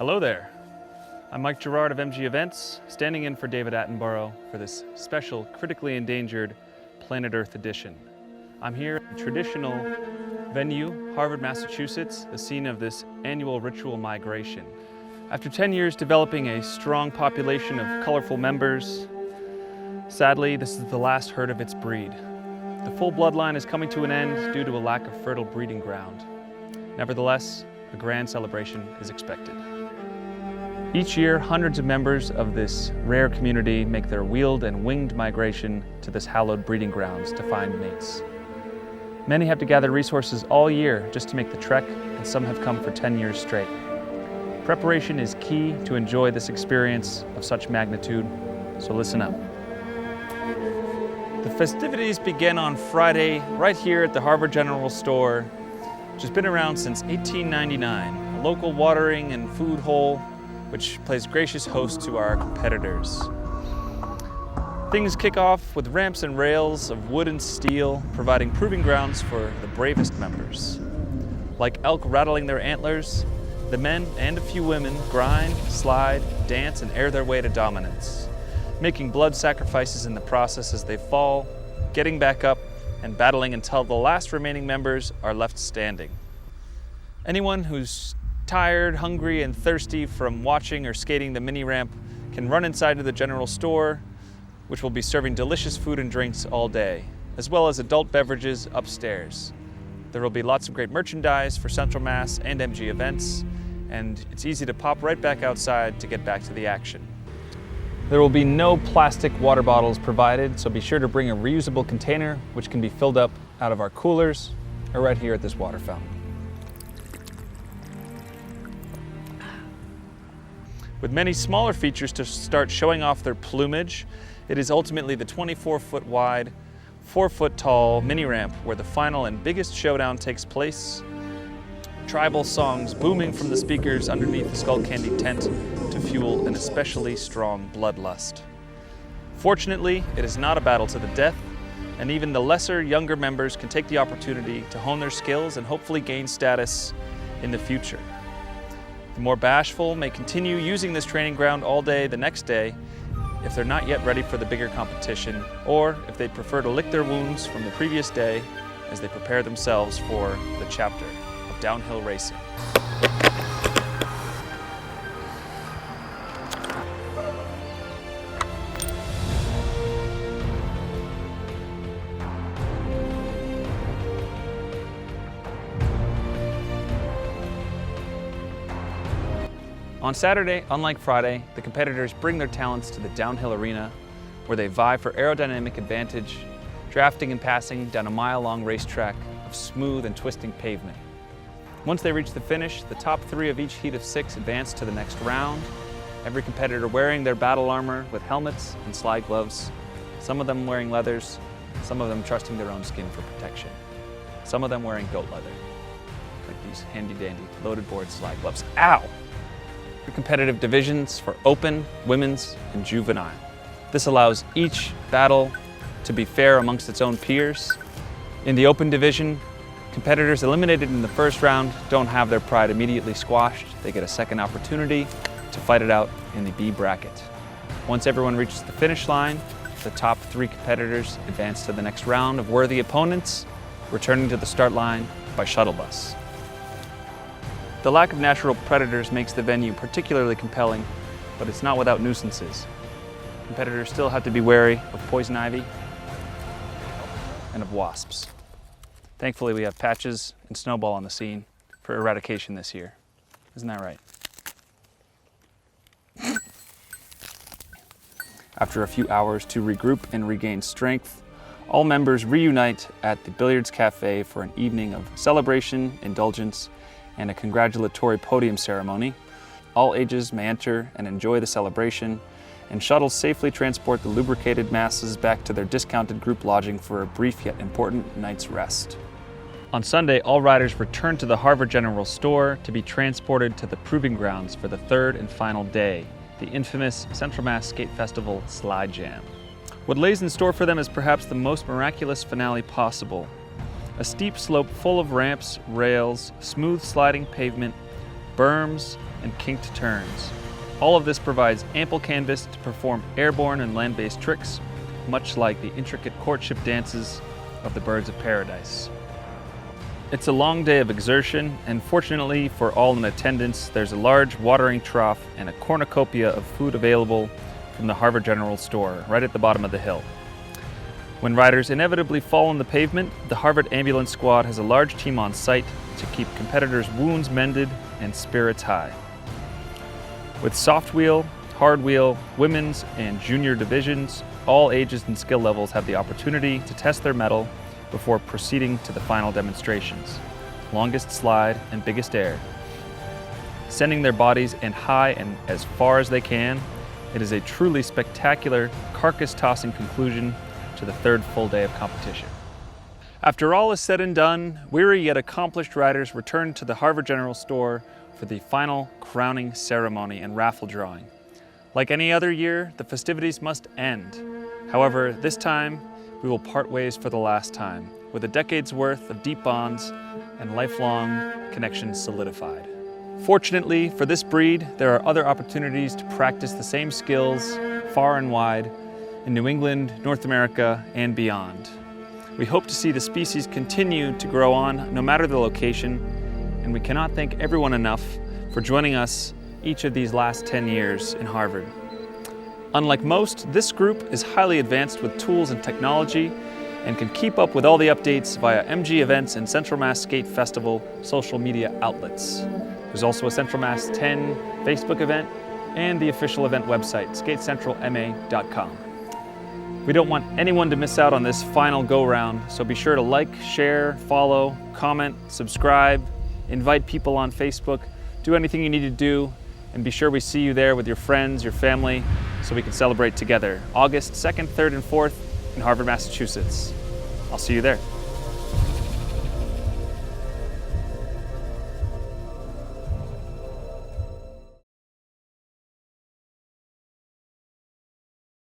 Hello there. I'm Mike Girard of Emgee Events, standing in for David Attenborough for this special critically endangered Planet Earth edition. I'm here at the traditional venue, Harvard, Massachusetts, the scene of this annual ritual migration. After 10 years developing a strong population of colorful members, sadly, this is the last herd of its breed. The full bloodline is coming to an end due to a lack of fertile breeding ground. Nevertheless, a grand celebration is expected. Each year, hundreds of members of this rare community make their wheeled and winged migration to this hallowed breeding grounds to find mates. Many have to gather resources all year just to make the trek, and some have come for 10 years straight. Preparation is key to enjoy this experience of such magnitude, so listen up. The festivities begin on Friday right here at the Harvard General Store, which has been around since 1899, a local watering and food hole which plays gracious host to our competitors. Things kick off with ramps and rails of wood and steel, providing proving grounds for the bravest members. Like elk rattling their antlers, the men and a few women grind, slide, dance, and air their way to dominance, making blood sacrifices in the process as they fall, getting back up, and battling until the last remaining members are left standing. Anyone who's tired, hungry, and thirsty from watching or skating the mini ramp can run inside to the general store, which will be serving delicious food and drinks all day, as well as adult beverages upstairs. There will be lots of great merchandise for Central Mass and Emgee Events, and it's easy to pop right back outside to get back to the action. There will be no plastic water bottles provided, so be sure to bring a reusable container which can be filled up out of our coolers or right here at this water fountain. With many smaller features to start showing off their plumage, it is ultimately the 24-foot wide, 4-foot tall mini ramp where the final and biggest showdown takes place. Tribal songs booming from the speakers underneath the skull candy tent to fuel an especially strong bloodlust. Fortunately, it is not a battle to the death, and even the lesser, younger members can take the opportunity to hone their skills and hopefully gain status in the future. The more bashful may continue using this training ground all day the next day if they're not yet ready for the bigger competition, or if they prefer to lick their wounds from the previous day as they prepare themselves for the chapter of downhill racing. On Saturday, unlike Friday, the competitors bring their talents to the downhill arena where they vie for aerodynamic advantage, drafting and passing down a mile-long racetrack of smooth and twisting pavement. Once they reach the finish, the top 3 of each heat of 6 advance to the next round, every competitor wearing their battle armor with helmets and slide gloves, some of them wearing leathers, some of them trusting their own skin for protection, some of them wearing goat leather, like these handy-dandy loaded board slide gloves. Ow! Competitive divisions for open, women's, and juvenile. This allows each battle to be fair amongst its own peers. In the open division, competitors eliminated in the first round don't have their pride immediately squashed. They get a second opportunity to fight it out in the B bracket. Once everyone reaches the finish line, the top 3 competitors advance to the next round of worthy opponents, returning to the start line by shuttle bus. The lack of natural predators makes the venue particularly compelling, but it's not without nuisances. Competitors still have to be wary of poison ivy and of wasps. Thankfully, we have Patches and Snowball on the scene for eradication this year. Isn't that right? After a few hours to regroup and regain strength, all members reunite at the Billiards Cafe for an evening of celebration, indulgence, and a congratulatory podium ceremony. All ages may enter and enjoy the celebration, and shuttles safely transport the lubricated masses back to their discounted group lodging for a brief yet important night's rest. On Sunday, all riders return to the Harvard General Store to be transported to the proving grounds for the 3rd and final day, the infamous Central Mass Skate Festival Slide Jam. What lays in store for them is perhaps the most miraculous finale possible. A steep slope full of ramps, rails, smooth sliding pavement, berms, and kinked turns. All of this provides ample canvas to perform airborne and land-based tricks, much like the intricate courtship dances of the birds of paradise. It's a long day of exertion, and fortunately for all in attendance, there's a large watering trough and a cornucopia of food available from the Harvard General Store right at the bottom of the hill. When riders inevitably fall on the pavement, the Harvard Ambulance Squad has a large team on site to keep competitors' wounds mended and spirits high. With soft wheel, hard wheel, women's and junior divisions, all ages and skill levels have the opportunity to test their mettle before proceeding to the final demonstrations, longest slide and biggest air. Sending their bodies in high and as far as they can, it is a truly spectacular, carcass-tossing conclusion to the third full day of competition. After all is said and done, weary yet accomplished riders return to the Harvard General Store for the final crowning ceremony and raffle drawing. Like any other year, the festivities must end. However, this time, we will part ways for the last time, with a decade's worth of deep bonds and lifelong connections solidified. Fortunately for this breed, there are other opportunities to practice the same skills far and wide in New England, North America, and beyond. We hope to see the species continue to grow on no matter the location, and we cannot thank everyone enough for joining us each of these last 10 years in Harvard. Unlike most, this group is highly advanced with tools and technology and can keep up with all the updates via Emgee Events and Central Mass Skate Festival social media outlets. There's also a Central Mass 10 Facebook event and the official event website, skatecentralma.com. We don't want anyone to miss out on this final go-round, so be sure to like, share, follow, comment, subscribe, invite people on Facebook, do anything you need to do, and be sure we see you there with your friends, your family, so we can celebrate together. August 2nd, 3rd, and 4th in Harvard, Massachusetts. I'll see you there.